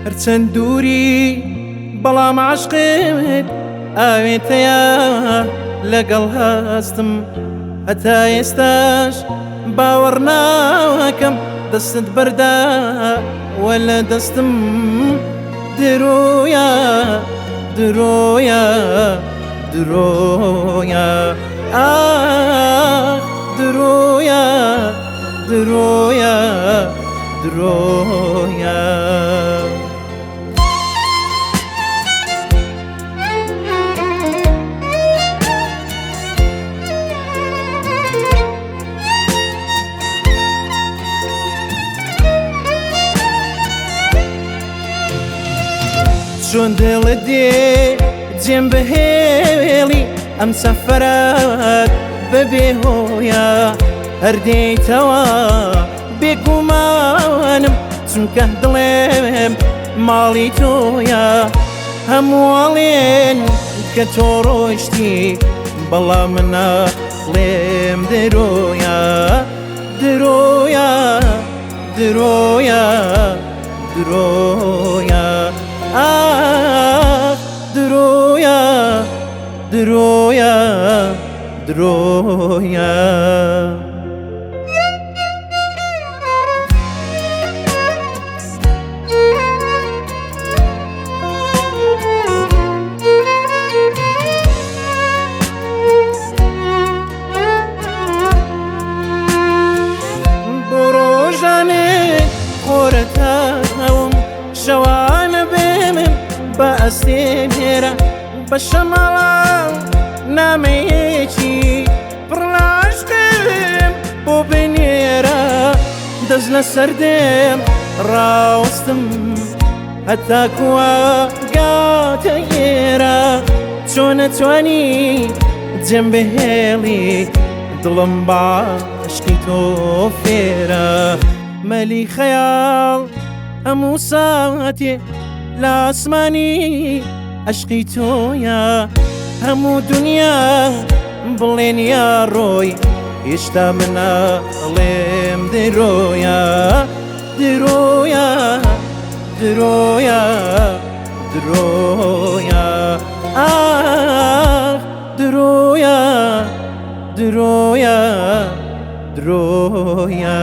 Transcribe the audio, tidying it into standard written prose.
هەرچەند دووری بەڵام عاشقت ئاوێتەیە لەگەڵ هەستم هەتا ئێستاش باوەڕ ناکەم دەستت بەردا وەلە دەستم درۆیە درۆیە درۆیە درۆیە درۆیە درۆیە چۆن دڵت دێ جێم بهێڵی ئەم سەفەرات بەبێ هۆیە هەردێیتەوە بێگومانم چونکە دڵێم ماڵی تۆیە هەمووەڵێن کە تۆ ڕۆیشتی بەڵام منەڵێم درۆیە درۆیە درۆیە درۆیە درۆیە درۆیە درۆیە بۆ ڕۆژانێ خۆرەتاوم شەوانە بێمم بە ئەستێم هێرە بە شەماڵاو نامەیەکی پڕ لە عاشقم بۆ بنێرە دەست لە سەردێم ڕاوەستم هەتا کوواگاتە ئێرە چۆن نەتوانی جێم بهێڵی دڵم بە عاشقی تۆ فێرە مەلی خەیاڵ هەموو ساعتێ لە ئاسمانی عشقی تۆیە هەموو دنیا بڵێن یا ڕۆی هێشتا منەڵێم درۆیە درۆیە درۆیە درۆیە درۆیە درۆیە درۆیە